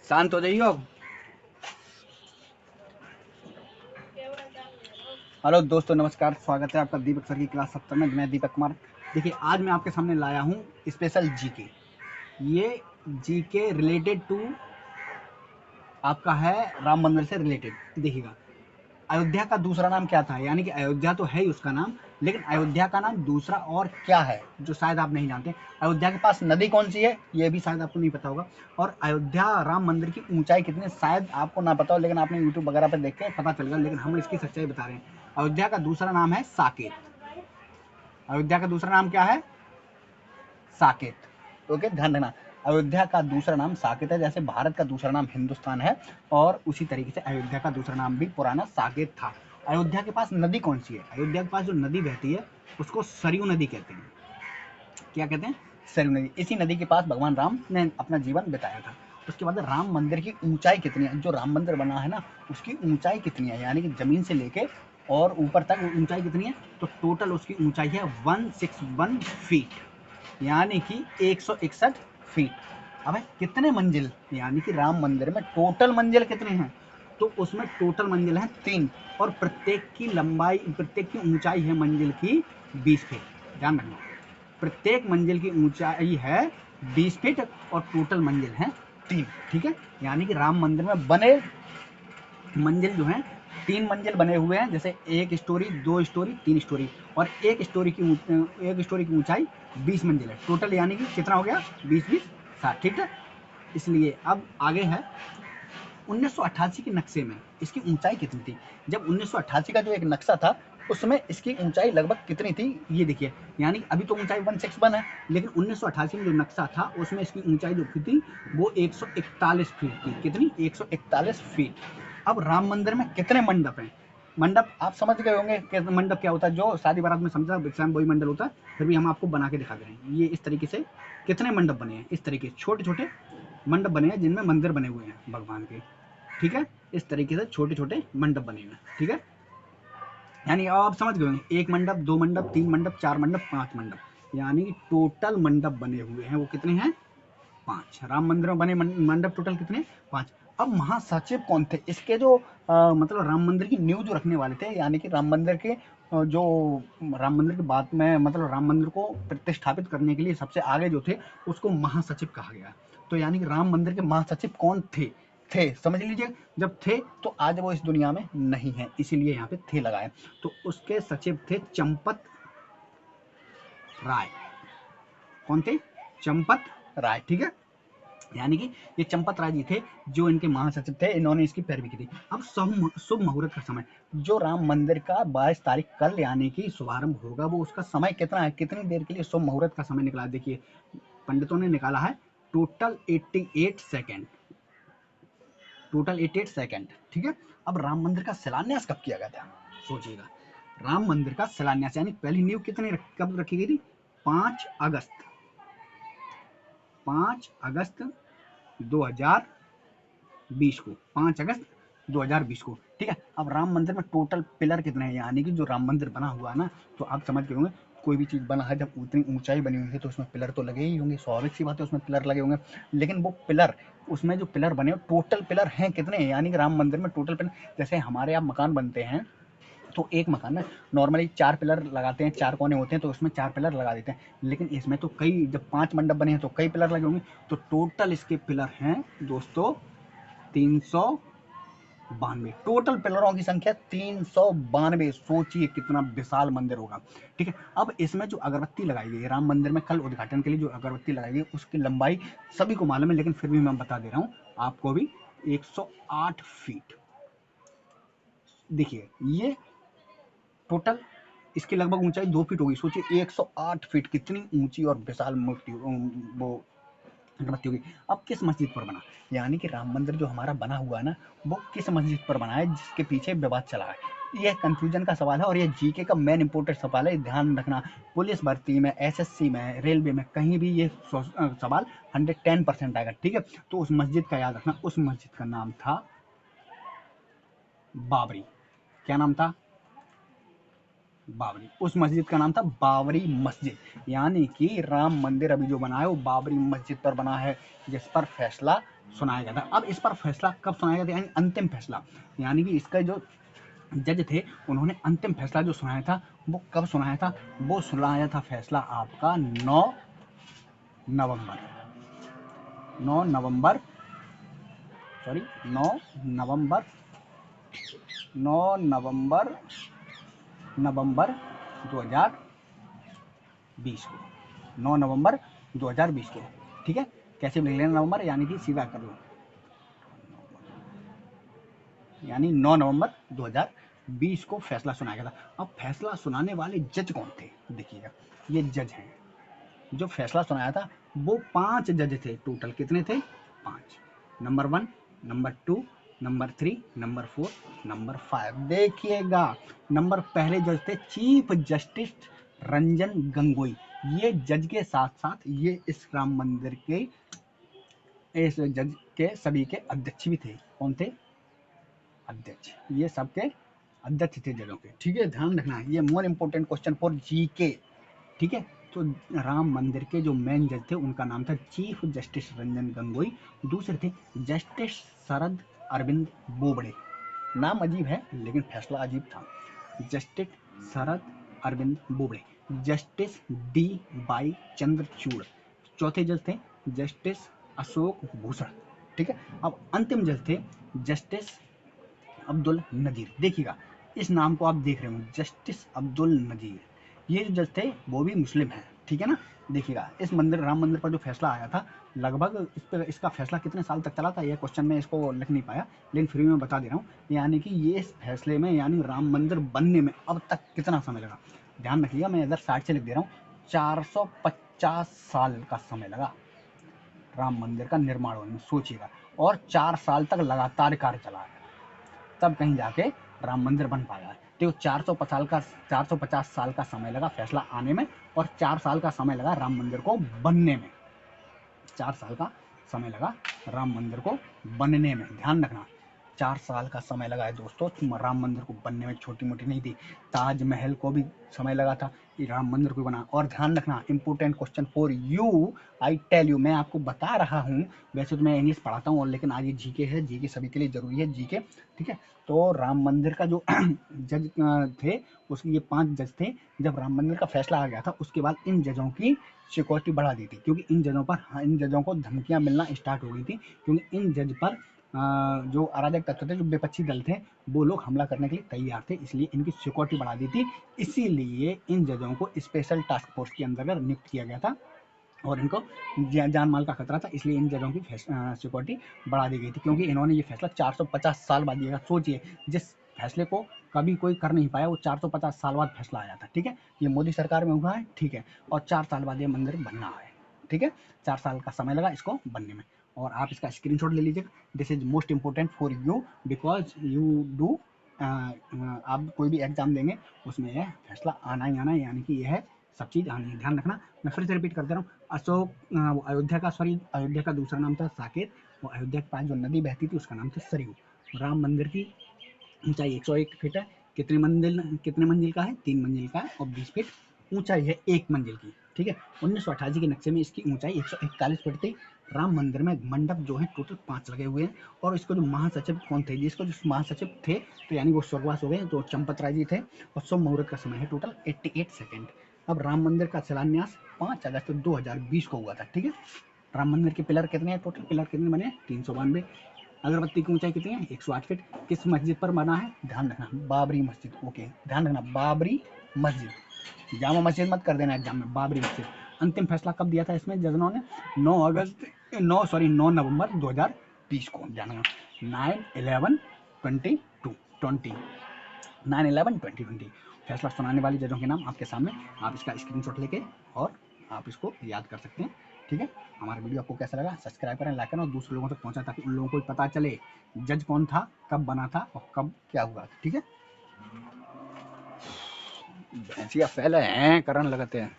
शांत हो जाइए अब। हेलो दोस्तों, नमस्कार। स्वागत है आपका दीपक सर की क्लास 70 में। मैं दीपक कुमार। देखिए, आज मैं आपके सामने लाया हूँ स्पेशल जीके। ये जीके रिलेटेड टू आपका है राम मंदिर से रिलेटेड। देखिएगा, अयोध्या का दूसरा नाम क्या था, यानी कि अयोध्या तो है ही उसका नाम, लेकिन अयोध्या का नाम दूसरा और क्या है जो शायद आप नहीं जानते। अयोध्या के पास नदी कौन सी है ये भी शायद आपको नहीं पता होगा। और अयोध्या राम मंदिर की ऊंचाई कितनी है शायद आपको ना पता हो, लेकिन आपने यूट्यूब वगैरह पर देख के पता चलेगा। लेकिन हम इसकी सच्चाई बता रहे हैं। अयोध्या का दूसरा नाम है साकेत। अयोध्या का दूसरा नाम क्या है? साकेत। ओके, ध्यान देना। अयोध्या का दूसरा नाम साकेत है, जैसे भारत का दूसरा नाम हिंदुस्तान है, और उसी तरीके से अयोध्या का दूसरा नाम भी पुराना साकेत था। अयोध्या के पास नदी कौन सी है? अयोध्या के पास जो नदी बहती है उसको सरयू नदी कहते हैं। क्या कहते हैं? सरयू नदी। इसी नदी के पास भगवान राम ने अपना जीवन बिताया था। उसके बाद राम मंदिर की ऊंचाई कितनी है? जो राम मंदिर बना है ना, उसकी ऊंचाई कितनी है, यानी कि जमीन से लेके और ऊपर तक ऊंचाई कितनी है? तो टोटल उसकी ऊंचाई है 161 फीट, यानी कि 161 फीट। अब कितने मंजिल, यानी कि राम मंदिर में टोटल मंजिल कितने हैं? तो उसमें टोटल मंजिल हैं 3, और प्रत्येक की लंबाई, प्रत्येक की ऊंचाई है मंजिल की 20 फीट। ध्यान रखना, प्रत्येक मंजिल की ऊंचाई है 20 फीट और टोटल मंजिल है 3। ठीक है, यानी कि राम मंदिर में बने मंजिल जो हैं 3 मंजिल बने हुए हैं, जैसे 1 स्टोरी, 2 स्टोरी, 3 स्टोरी, और एक स्टोरी की ऊंचाई 20 मंजिल है टोटल, यानी कि कितना हो गया? 20 20 60। ठीक है, इसलिए अब आगे है 1988 के नक्शे में इसकी ऊंचाई कितनी थी। जब 1988 का जो एक नक्शा था उसमें इसकी ऊंचाई लगभग कितनी थी ये देखिए, यानी अभी तो ऊंचाई 161 है, लेकिन 1988 में जो नक्शा था उसमें इसकी ऊंचाई जो थी वो 141 फीट थी। कितनी? 141 फीट। अब राम मंदिर में कितने मंडप हैं? मंडप आप समझ गए होंगे कि मंडप क्या होता है, जो शादी बारात में समझा सेम वही मंडल होता है, फिर भी हम आपको बना के दिखा दे रहे हैं। ये इस तरीके से कितने मंडप बने हैं, इस तरीके छोटे छोटे मंडप बने हैं जिनमें मंदिर बने हुए हैं भगवान के। ठीक है, इस तरीके से छोटे छोटे मंडप बने हुए हैं। ठीक है, यानी आप समझ गए होंगे, 1 मंडप, 2 मंडप, 3 मंडप, 4 मंडप, 5 मंडप, यानी टोटल मंडप बने हुए हैं वो कितने हैं? 5। राम मंदिर में बने मंडप टोटल कितने? 5। अब महासचिव कौन थे इसके? जो मतलब राम मंदिर की नींव जो रखने वाले थे, यानी कि राम मंदिर के जो राम मंदिर के बाद में मतलब राम मंदिर को प्रतिष्ठापित करने के लिए सबसे आगे जो थे उसको महासचिव कहा गया। तो यानी कि राम मंदिर के महासचिव कौन थे? समझ लीजिए, जब थे तो आज वो इस दुनिया में नहीं है, इसीलिए यहाँ पे थे लगाए। तो उसके सचिव थे चंपत राय। कौन थे? चंपत राय। ठीक है, यानी कि ये चंपत राय जी थे जो इनके महासचिव थे, इन्होंने इसकी पैरवी की थी। अब शुभ मुहूर्त का समय, जो राम मंदिर का 22 तारीख कल यानी कि शुभारंभ होगा, वो उसका समय कितना है, कितनी देर के लिए शुभ मुहूर्त का समय निकला है? देखिए, पंडितों ने निकाला है टोटल 88 सेकेंड। Total 88 second. ठीक है, अब राम मंदिर का शिलान्यास कब किया गया था? सोचिएगा, राम मंदिर का शिलान्यास यानी पहली नींव कब रखी गई थी? 5 अगस्त 5 अगस्त 2020 को। 5 अगस्त 2020 को। ठीक है, अब राम मंदिर में टोटल पिलर कितने हैं, यानी कि जो राम मंदिर बना हुआ है ना, तो आप समझ गए होंगे कोई भी चीज़ बना है जब उतनी ऊंचाई बनी हुई है तो उसमें पिलर तो लगे ही होंगे, स्वाभाविक सी बात है उसमें पिलर लगे होंगे। लेकिन वो पिलर, उसमें जो पिलर बने टोटल पिलर हैं कितने हैं, यानी कि राम मंदिर में टोटल पिलर, जैसे हमारे यहाँ मकान बनते हैं तो एक मकान में नॉर्मली 4 पिलर लगाते हैं, 4 कोने होते हैं तो उसमें 4 पिलर लगा देते हैं, लेकिन इसमें तो कई, जब 5 मंडप बने हैं तो कई पिलर लगे होंगे। तो टोटल इसके पिलर हैं दोस्तों 392। टोटल पिलरों की संख्या 392। सोचिए कितना विशाल मंदिर होगा। ठीक है, अब इसमें जो अगरबत्ती लगाई गई है राम मंदिर में कल उद्घाटन के लिए, जो अगरबत्ती लगाई गई उसकी लंबाई सभी को मालूम है, लेकिन फिर भी मैं बता दे रहा हूँ आपको भी, 108 फीट। देखिए, ये टोटल इसकी लगभग ऊंचाई 2 फीट होगी। सोचिए 108 फीट, कितनी ऊंची और विशाल मूर्ति वो अगरबत्ती होगी। अब किस मस्जिद पर बना, यानी कि राम मंदिर जो हमारा बना हुआ है ना, वो किस मस्जिद पर बना है जिसके पीछे विवाद चला है? यह कंफ्यूजन का सवाल है और यह जीके का मेन इंपोर्टेंट सवाल है। ध्यान रखना, पुलिस भर्ती में, एसएससी में, रेलवे में, कहीं भी ये सवाल 110% आएगा। ठीक है, तो उस मस्जिद का याद रखना, उस मस्जिद का नाम था बाबरी। क्या नाम था? बाबरी। उस मस्जिद का नाम था बाबरी मस्जिद, यानी कि राम मंदिर अभी जो बना है वो बाबरी मस्जिद पर बना है, जिस पर फैसला सुनाया गया था। अब इस पर फैसला कब सुनाया गया था, यानी अंतिम फैसला, यानी कि इसका जो जज थे उन्होंने अंतिम फैसला जो सुनाया था वो कब सुनाया था, वो सुनाया था फैसला आपका 9 नवंबर 9 नवंबर, सॉरी 9 नवंबर 9 नवंबर नवंबर 2020 को, 9 नवंबर 2020 को। ठीक है, कैसे भी लिख लेना नवंबर, यानी कि सीधा कर लो, यानी 9 नवंबर 2020 को फैसला सुनाया गया था। अब फैसला सुनाने वाले जज कौन थे, देखिएगा ये जज हैं। जो फैसला सुनाया था वो 5 जज थे टोटल, कितने थे, 5। Number 1, number 2, number 3, number 4, number 5। देखिएगा, नंबर पहले जज थे चीफ जस्टिस रंजन गोगोई। ये जज के साथ साथ ये इस राम मंदिर के, इस जज के सभी के अध्यक्ष भी थे। कौन थे, अध्यक्ष, ये सबके अध्यक्ष थे जजों के। ठीक है, ध्यान रखना है, ये more important question for GK. ठीक है, तो राम मंदिर के जो मेन जज थे उनका नाम था चीफ जस्टिस रंजन गोगोई। दूसरे थे जस्टिस शरद अरविंद बोबड़े। नाम अजीब है लेकिन फैसला अजीब था। Justice Sharad Arvind Bobde. Justice D Y Chandrachud. चौथे जज थे जस्टिस अशोक भूषण। ठीक है, अब अंतिम जज थे जस्टिस अब्दुल नजीर। देखिएगा, इस नाम को आप देख रहे हो, जस्टिस अब्दुल नजीर। ये जो जज थे वो भी मुस्लिम हैं। ठीक है ना, देखिएगा इस मंदिर, राम मंदिर पर जो फैसला आया था, लगभग इस पर, इसका फैसला कितने साल तक चला था, यह क्वेश्चन में इसको लिख नहीं पाया, लेकिन फिर भी मैं बता दे रहा हूँ। यानी कि ये इस फैसले में, यानी राम मंदिर बनने में अब तक कितना समय लगा, ध्यान रखिएगा, मैं इधर साइड से लिख दे रहा हूँ, 450 साल का समय लगा राम मंदिर का निर्माण होने में, सोचिएगा। और 4 साल तक लगातार कार्य चला है, तब कहीं जाके राम मंदिर बन पाया है। तो 450 साल का समय लगा फैसला आने में, और 4 साल का समय लगा राम मंदिर को बनने में। 4 साल का समय लगा राम मंदिर को बनने में, ध्यान रखना, 4 साल का समय लगा है दोस्तों राम मंदिर को बनने में, छोटी मोटी नहीं थी। ताजमहल को भी समय लगा था, ये राम मंदिर को बना। और ध्यान रखना, important question for you, I tell you, मैं आपको बता रहा हूँ, वैसे तो मैं इंग्लिश पढ़ाता हूँ, और लेकिन आज ये जीके है, जीके सभी के लिए जरूरी है, जीके। ठीक है, तो राम मंदिर का जो जज थे, उसके ये 5 जज थे। जब राम मंदिर का फैसला आ गया था उसके बाद इन जजों की सिक्योरिटी बढ़ा दी थी, क्योंकि इन जजों को धमकियां मिलना स्टार्ट हो गई थी, क्योंकि इन जज पर जो अराजक तत्व थे, जो विपक्षी दल थे, वो लोग हमला करने के लिए तैयार थे, इसलिए इनकी सिक्योरिटी बढ़ा दी थी। इसीलिए इन जजों को स्पेशल टास्क फोर्स के अंतर्गत नियुक्त किया गया था, और इनको जान माल का खतरा था, इसलिए इन जजों की सिक्योरिटी बढ़ा दी गई थी, क्योंकि इन्होंने ये फैसला 450 साल बाद दिया। सोचिए, जिस फैसले को कभी कोई कर नहीं पाया, वो 450 साल बाद फैसला आया था। ठीक है, ये मोदी सरकार में हुआ है। ठीक है, और 4 साल बाद ये मंदिर बनना है। ठीक है, 4 साल का समय लगा इसको बनने में, और आप इसका स्क्रीनशॉट ले लीजिएगा। This is most important for you, because you do, आप कोई भी एग्जाम देंगे उसमें यह फैसला आना ही आना है, यानी कि यह सब चीज़ आनी है, ध्यान रखना। मैं फिर से रिपीट कर दे रहा हूँ, अयोध्या का दूसरा नाम था साकेत, और अयोध्या के पास जो नदी बहती थी उसका नाम था सरयू। राम मंदिर की ऊंचाई 101 फीट है। कितने मंजिल का है, 3 मंजिल का है, और 20 फीट ऊंचाई है 1 मंजिल की। ठीक है, 1988 के नक्शे में इसकी ऊंचाई 141 फीट थी। राम मंदिर में मंडप जो है टोटल 5 लगे हुए हैं, और इसको जो महासचिव कौन थे, जिसको जो महासचिव थे, तो यानी वो स्वर्गवास हो गए, तो चंपत राय जी थे, और शुभ मुहूर्त का समय है टोटल 88 सेकेंड। अब राम मंदिर का शिलान्यास 5 अगस्त 2020 को हुआ था। ठीक है, राम मंदिर के पिलर कितने हैं, टोटल पिलर कितने बने, 392। अगरबत्ती की ऊंचाई कितनी है, 108 फीट। किस मस्जिद पर बना है, ध्यान रखना, बाबरी मस्जिद। ओके, ध्यान रखना, बाबरी मस्जिद, जामा मस्जिद मत कर देना एग्जाम में, बाबरी मस्जिद। अंतिम फैसला कब दिया था इसमें जजों ने, 9 नवंबर 2020 को, ध्यान रखना, 9/11/2020 फैसला सुनाने वाले जजों के नाम आपके सामने, आप इसका स्क्रीनशॉट लेके और आप इसको याद कर सकते हैं। ठीक है, हमारा वीडियो आपको कैसा लगा, सब्सक्राइब करें, लाइक करें, और दूसरे लोगों तक पहुंचाएं, ताकि उन लोगों को भी पता चले जज कौन था, कब बना था, और कब क्या हुआ। ठीक है, भैंसिया फैले हैं करन लगते हैं।